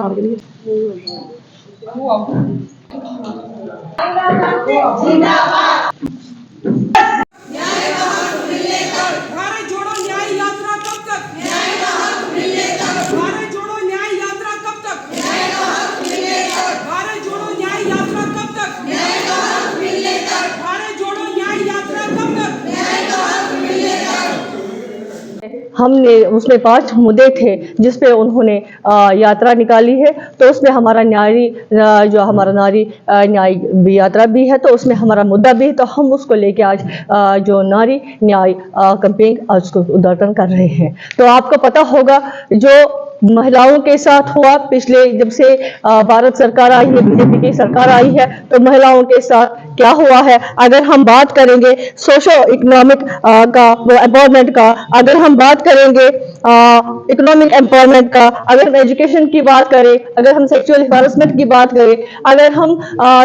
साल के लिए। भारत जोड़ो न्याय यात्रा कब तक? न्याय का हक मिलने तक। भारत जोड़ो न्याय यात्रा कब तक? न्याय का हक मिलने तक। भारत जोड़ो न्याय यात्रा कब तक? न्याय का हक मिलने तक। भारत जोड़ो न्याय यात्रा कब तक? न्याय का हक मिलने तक। हमने उसमें 5 मुद्दे थे जिस पे उन्होंने यात्रा निकाली है, तो उसमें हमारा नारी जो हमारा नारी न्याय यात्रा भी है, तो उसमें हमारा मुद्दा भी है, तो हम उसको लेके आज जो नारी न्याय कैंपेन आज उसको उद्घाटन कर रहे हैं। तो आपको पता होगा जो महिलाओं के साथ हुआ पिछले जब से भारत सरकार आई है, बीजेपी की सरकार आई है, तो महिलाओं के साथ क्या हुआ है। अगर हम बात करेंगे सोशो इकोनॉमिक का एम्पावरमेंट का, अगर हम बात करेंगे इकोनॉमिक एम्पावरमेंट का, अगर हम एजुकेशन की बात करें, अगर हम सेक्सुअल हैरेसमेंट की बात करें, अगर हम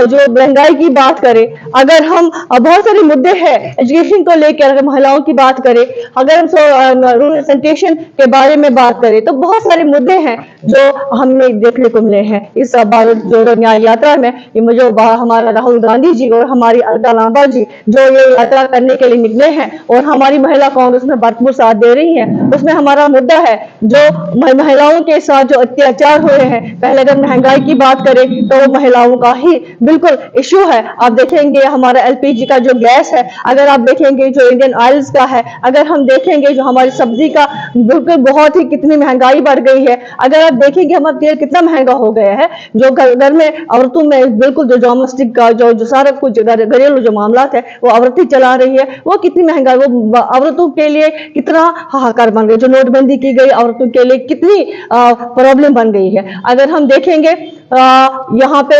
जो महंगाई की बात करें, अगर हम बहुत सारे मुद्दे हैं एजुकेशन को लेकर, अगर महिलाओं की बात करें, अगर हम रूरल सैनिटेशन के बारे में बात करें, तो बहुत सारे मुद्दे हैं जो हमें देखने को मिले हैं इस भारत जोड़ो न्याय यात्रा में। जो हमारा राहुल गांधी जी और हमारी अलका लांबा जी जो ये यात्रा करने के लिए निकले हैं और हमारी महिला कांग्रेस में भरपूर साथ दे रही हैं, उसमें हमारा मुद्दा है जो महिलाओं के साथ जो अत्याचार हुए हैं। पहले अगर महंगाई की बात करें तो वो महिलाओं का ही बिल्कुल इश्यू है। आप देखेंगे हमारा एलपीजी का जो गैस है, अगर आप देखेंगे जो इंडियन ऑयल्स का है, अगर हम देखेंगे जो हमारी सब्जी का बिल्कुल बहुत ही कितनी महंगाई बढ़ गई है, अगर आप देखेंगे हमारा तेल कितना महंगा हो गया है, जो घर में औरतों में बिल्कुल जो डोमेस्टिक का जो सारा कुछ घरेलू जो मामला है वो औरतें चला रही है, वो कितनी महंगाई, वो औरतों के लिए कितना हाहाकार बन गई। जो नोटबंदी की गई औरतों के लिए कितनी प्रॉब्लम बन गई है। अगर हम देखेंगे यहाँ पे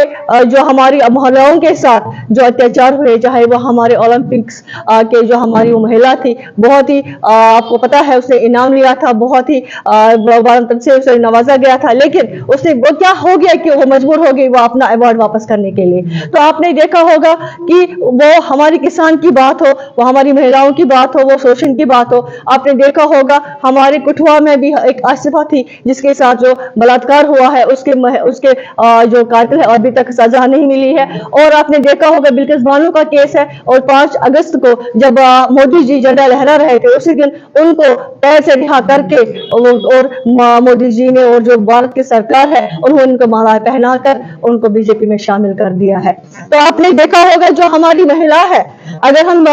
जो हमारी महिलाओं के साथ जो अत्याचार हुए, चाहे वो हमारे ओलंपिक्स के जो हमारी वो महिला थी, बहुत ही आपको पता है उसने इनाम लिया था, बहुत ही भारत से उसे नवाजा गया था, लेकिन उसने वो क्या हो गया कि वो मजबूर हो गई वो अपना अवार्ड वापस करने के लिए। तो आपने देखा होगा कि वो हमारी किसान की बात हो, वो हमारी महिलाओं की बात हो, वो शोषण की बात हो। आपने देखा होगा हमारे कठुआ में भी एक आसिफा थी जिसके साथ जो बलात्कार हुआ है, उसके जो कातिल है अभी तक सजा नहीं मिली है। और आपने देखा होगा बिल्किस बानो का केस है, और 5 अगस्त को जब मोदी जी झंडा लहरा रहे थे उसी दिन उनको पैर से रिहा करके और मोदी जी ने और जो भारत की सरकार है उन्होंने उनको माला पहनाकर उनको बीजेपी में शामिल कर दिया है। तो आपने देखा होगा जो हमारी महिला है, अगर हम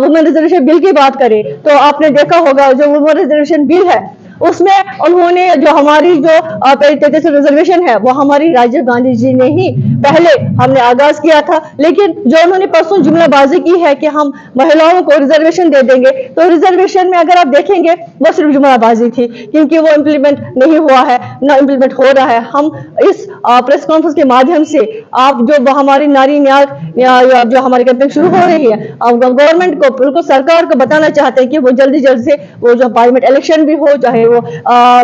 वुमेन रिजर्वेशन बिल की बात करें तो आपने देखा होगा जो वुमेन रिजर्वेशन बिल है उसमें उन्होंने जो हमारी जो 33 रिजर्वेशन है वो हमारी राजीव गांधी जी ने ही पहले हमने आगाज किया था, लेकिन जो उन्होंने परसों जुमलाबाजी की है कि हम महिलाओं को रिजर्वेशन दे देंगे, तो रिजर्वेशन में अगर आप देखेंगे वो सिर्फ जुमलाबाजी थी, क्योंकि वो इम्प्लीमेंट नहीं हुआ है, ना इम्प्लीमेंट हो रहा है। हम इस प्रेस कॉन्फ्रेंस के माध्यम से आप जो हमारी नारी न्याय जो हमारी कैंपेन शुरू हो रही है, गवर्नमेंट को बिल्कुल सरकार को बताना चाहते हैं कि वो जल्दी से वो जो पार्लियामेंट इलेक्शन भी हो, चाहे वो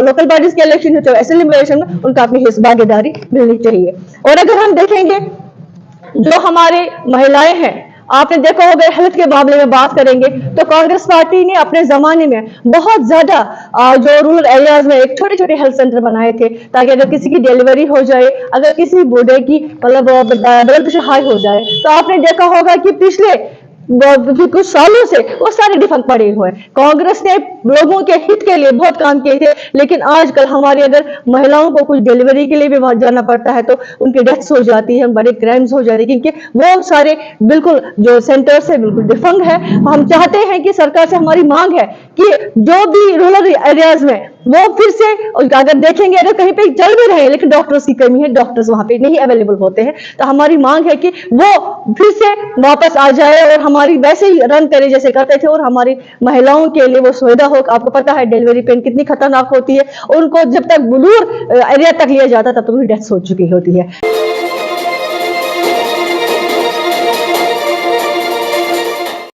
लोकल बॉडीज के इलेक्शन हो, चाहे असेंबली इलेक्शन में, उनका अपनी भागीदारी मिलनी चाहिए। और अगर हम देखेंगे जो हमारे महिलाएं हैं, आपने देखा होगा हेल्थ के मामले में बात करेंगे तो कांग्रेस पार्टी ने अपने जमाने में बहुत ज्यादा जो रूरल एरियाज में एक छोटे छोटे हेल्थ सेंटर बनाए थे, ताकि अगर किसी की डिलीवरी हो जाए, अगर किसी बूढ़े की मतलब ब्लड प्रेशर हाई हो जाए, तो आपने देखा होगा कि पिछले कुछ सालों से वो सारे डिफंक्ट पड़े हुए हैं। कांग्रेस ने लोगों के हित के लिए बहुत काम किए थे, लेकिन आजकल हमारी अगर महिलाओं को कुछ डिलीवरी के लिए भी वहां जाना पड़ता है तो उनकी डेथ्स हो जाती है, बड़े क्राइम्स हो जाते हैं, क्योंकि वो सारे बिल्कुल जो सेंटर्स है बिल्कुल डिफंक्ट है। हम चाहते हैं कि सरकार से हमारी मांग है कि जो भी रूरल एरियाज में वो फिर से, अगर देखेंगे अगर कहीं पे चल भी रहे हैं लेकिन डॉक्टर्स की कमी है, डॉक्टर्स वहां पे नहीं अवेलेबल होते हैं, तो हमारी मांग है कि वो फिर से वापस आ जाए और हमारी वैसे ही रन करे जैसे करते थे, और हमारी महिलाओं के लिए वो सुविधा हो। आपको पता है डिलीवरी पेन कितनी खतरनाक होती है, उनको जब तक बुलूर एरिया तक लिया जाता तब तक उनकी डेथ हो चुकी होती है।